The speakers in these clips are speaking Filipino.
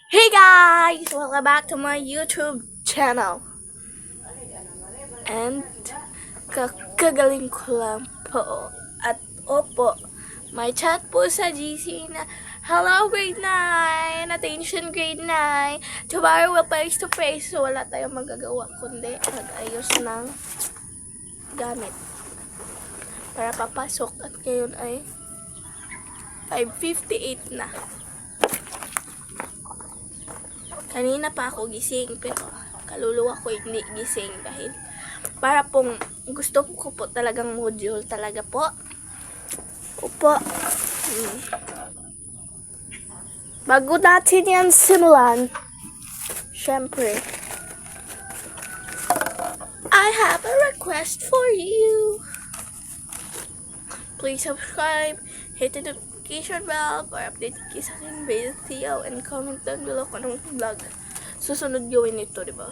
Hey guys! Welcome back to my YouTube channel. And kakagaling ko lang po. At opo, may chat po sa GC na hello grade 9, attention grade 9. Tomorrow we'll face to face. So wala tayong magagawa kundi mag-ayos ng gamit para papasok. At ngayon ay 5:58 na. Kanina pa ako gising pero kaluluwa ko hindi gising dahil para pong gusto ko po talagang module talaga po. Opo. Bago natin yan simulan, syempre, I have a request for you. Please subscribe, hit the notification bell para update kayo sa aking video and comment down below kung anong vlog susunod gawin ito, diba?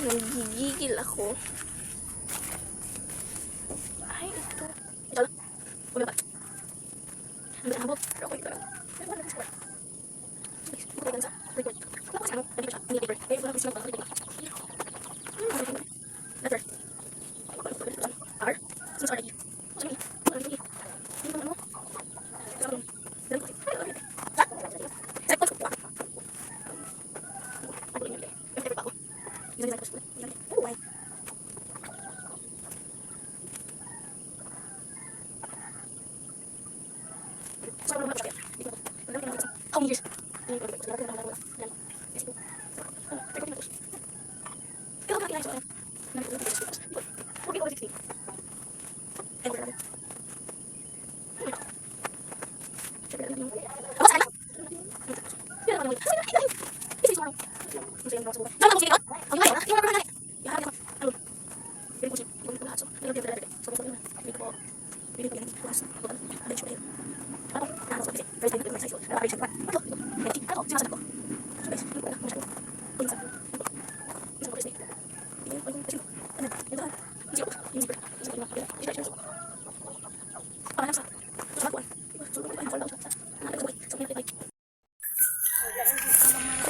Nagigigil ako. Ay, ito. Ito lang. Bumaba. Ang habog. Pero ako ito lang. Pero wala na sa wala. Please, ito lang sa record. Wala ko sa ano. Hindi ko siya. Hindi ko paper. Kaya wala ko siya. Wala ko siya. Letter. R. Since already. What's your name? What's your name? Hindi mo ano? Ganun ko. How many years?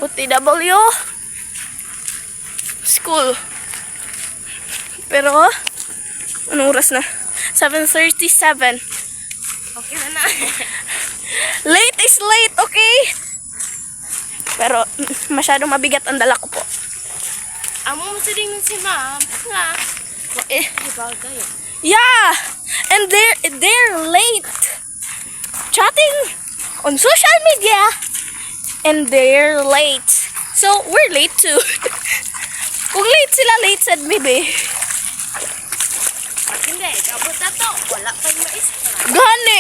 OTW school. Pero anong oras na? 7:37. Okay na. Late is late, okay? Pero masyadong mabigat ang dala ko po. Amo mo sa din si ma'am. Nga. Ibag kayo. Yeah, and they're late chatting on social media, and they're late. So we're late too. Kung late sila, late said me be. Hindi, kabot na to. Wala pa yung mais. Gani,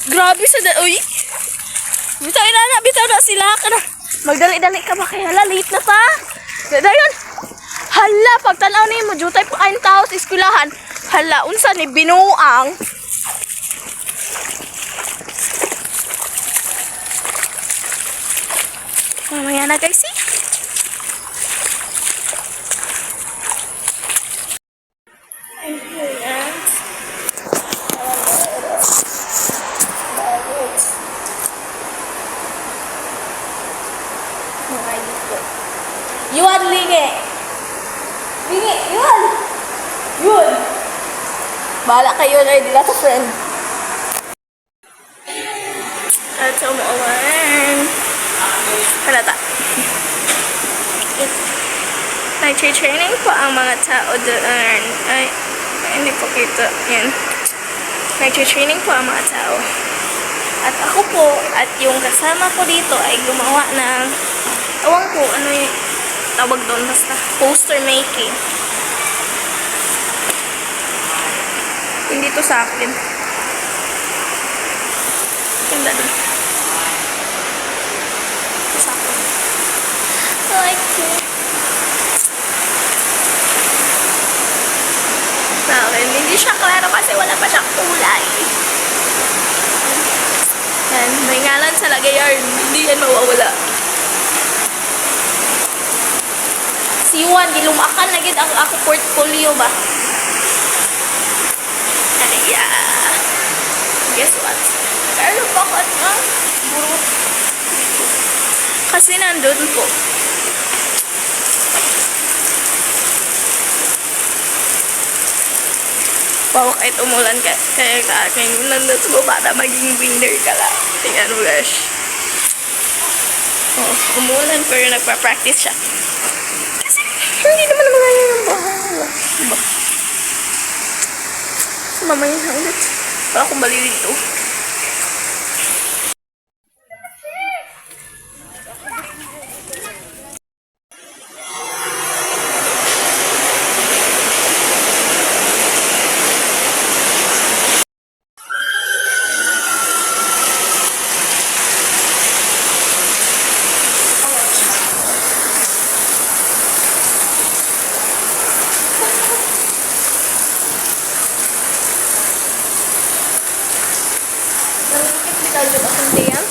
grabe sa uy. Bitaw na sila. Kana magdali-dali ka ba kaya late na pa. Dayon. Hala, pagtanaw ni mo jutay pa kain tao sa eskwelahan. Hala, unsa ni binuang. Mamaya na guys, see? Yuan lingi. Lingi, Yuan. Yun. Bahala kayo na hindi sa friend. At sa umuulan. Halata. Nag-training po ang mga tao doon. Ay, hindi po kita. Yan. Nag-training po ang mga tao. At ako po, at yung kasama ko dito ay gumawa ng, tawag ko, ano yung tawag doon, basta poster making. Hindi to sa akin. Ganda doon. Ito sa akin. Like it. Sa akin, hindi siya klaro kasi wala pa siyang kulay. Yan, may ngalan sa lagayan. Hindi yan mawawala. Si Juan, gilumakan na gid ang ako portfolio ba? Ay, yeah. Guess what? Pero bakit nga? Buro kasi nandun po. Wow, kahit umulan ka, kaya ka aking nandun mo para maging winner ka lang. Tingnan mo guys. Oh, umulan pero nagpa-practice siya. Kasi hindi naman magaya yung bahala. Diba? So, mamaya na ulit. Para akong bali dito. Nangyayari ba kundi yan?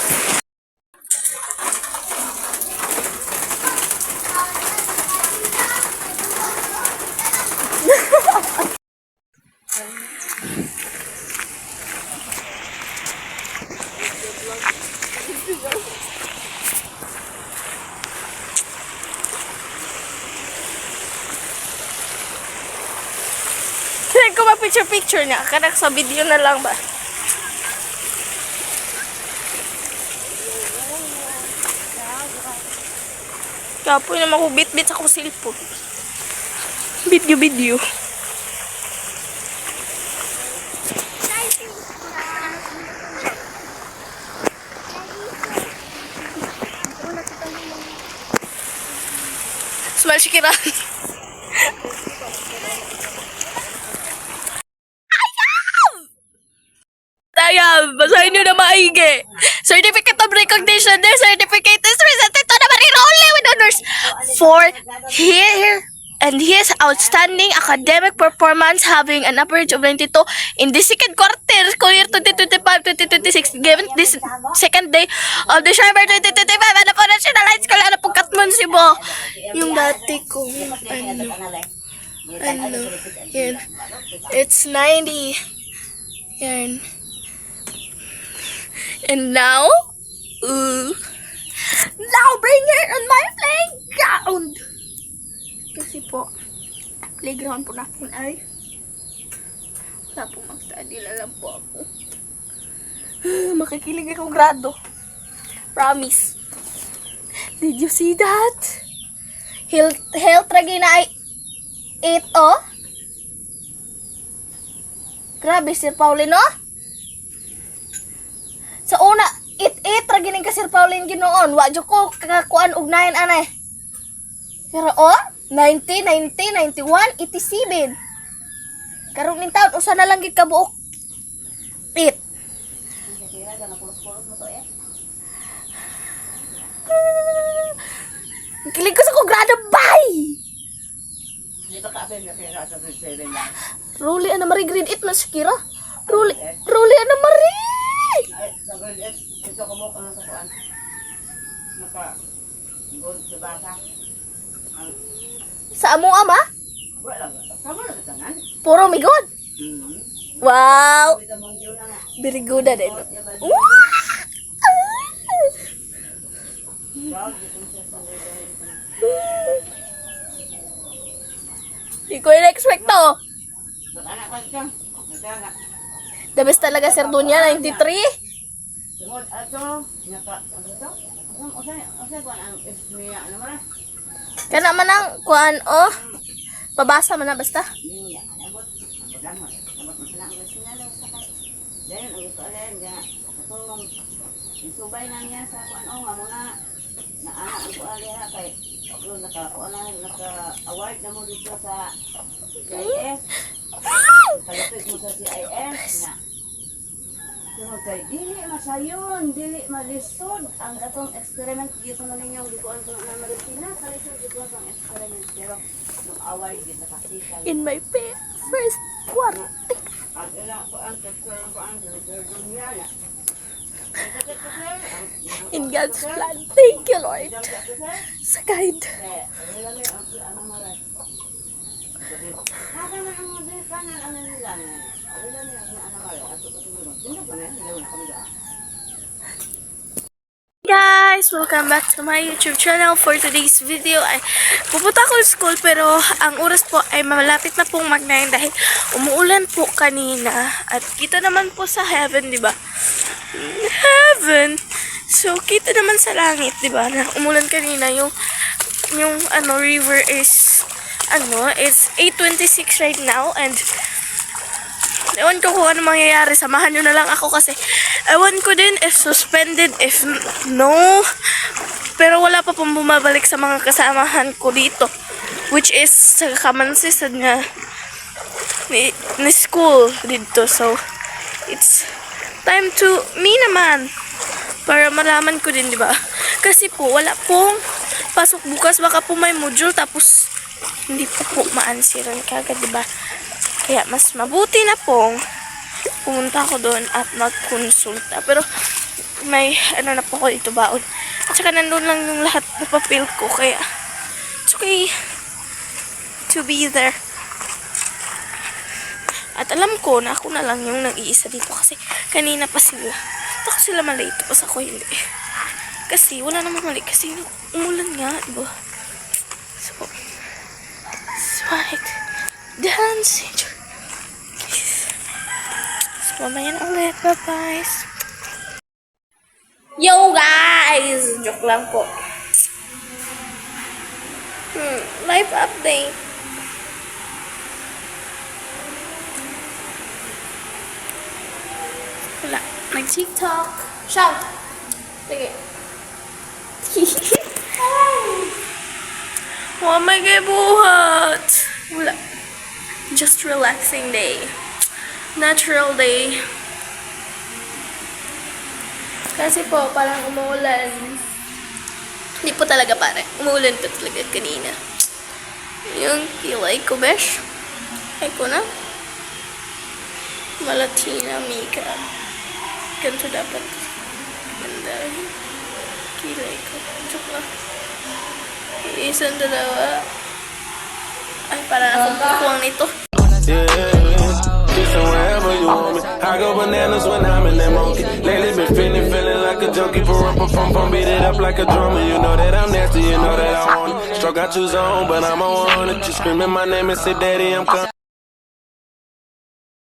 Kaya ko ma-picture niya. Kanak sa video na lang ba? Kapoy naman ko bit-bit sa kong cellphone. Video. Smile si Kira. Ayan, basahin nyo na maigi. Certificate of recognition. Their certificate is presented to the Marino only with honors for his outstanding academic performance having an average of 92 in the second quarter, year 2025-2026, given this second day of December 2025, ano po National High School, ano po Katmon, Cebu. Yung dati kong, yan. It's 90. Yan. And now bring her on my playground. Kasi po, playground po natin ay wala po mag-study lang po ako. Makikilig akong grado. Promise. Did you see that? Health ragi na ay 8 oh. Grabe, Sir Paulino. Sa una, it ragining ka Sir Pauline ginoon. Wadyo ko kakakuan og 9 anay. Pero 90, 91, 87. Karong ning taon usa na lang gid kabuok. It. Kilig ko sa ko grado bay. Ruli ana mari grade 8 na sikira. Ruli ana mari. Sa grade 8, ito ko mo ano sa kuan. Gold sa bata. Sa amo ama? Wala. Sama na tanan. Puro mi god. Wow. Very good din. Di ko in-expect to. Anak ko ito. Nagana. The best talaga Sir Dunya, 93. Tungod ato, naka ano to? Asa kuan ang ismiya ano man? Kana man ang kuan pabasa man na basta. Niya, abot. Abot mo lang ang sinalo sa kay. Dayon ang ito alen nga atong isubay na niya sa kuan nga muna na ana ang kuan diha kay ako naka-award na mo dito sa CIS. Kalapit mo sa CIS na. Yung kay dili masayon, dili malisod ang atong experiment dito na ninyo gikuan ko na Marikina, kalisod dito ang experiment pero nung award dito sa kasika. In my first quarter. Ang ila ko ang experiment ko ang dunya na. In God's plan. Thank you, Lord. Sa guide. Guys! guys! Welcome back to my YouTube channel. For today's video ay pupunta ako sa school pero ang oras po ay malapit na pong mag-9 dahil umuulan po kanina at kita naman po sa heaven, di ba? Heaven! So, kita naman sa langit, di ba? Na umulan kanina yung river is it's 8:26 right now and ewan ko kung ano mangyayari. Samahan nyo na lang ako kasi ewan ko din if suspended, if no. Pero wala pa pong bumabalik sa mga kasamahan ko dito. Which is sa Kamansisan nga ni school dito. So, it's time to me naman. Para malaman ko din, di ba? Kasi po, wala pong pasok bukas. Baka po may module tapos hindi po maansiran kagad, di ba? Kaya mas mabuti na pong pumunta ako doon at magkonsulta. Pero may na po ko dito baon. At saka nandun lang yung lahat na papel ko. Kaya it's okay to be there. At alam ko na ako na lang yung nag-iisa dito. Kasi kanina pa sila. Ako sila malate. Tapos ako hindi. Kasi wala namang mali. Kasi umulan nga. Diba? So right. Dancing. Mamaya na ulit. Bye-bye. Yo guys! Joke lang po. Live update. Wala. Nag-TikTok. Shout! Sige. Wala may buhat. Wala. Just relaxing day. Natural day. Kasi po, parang umuulan. Hindi po talaga pare. Umuulan po talaga kanina. Yung kilay ko, besh. Ay ko na. Malatina, Mika. Ganito dapat. Ganda. Kilay ko. Joke lang. Isang dalawa. Ay, parang akong kukuwang nito. Wherever you want me, I go bananas when I'm in that monkey. Lately been feeling like a junkie. For up a phone, beat it up like a drummer. You know that I'm nasty, you know that I want it. Stroke out your zone, but I'm on it. Just screaming my name and say, Daddy, I'm coming.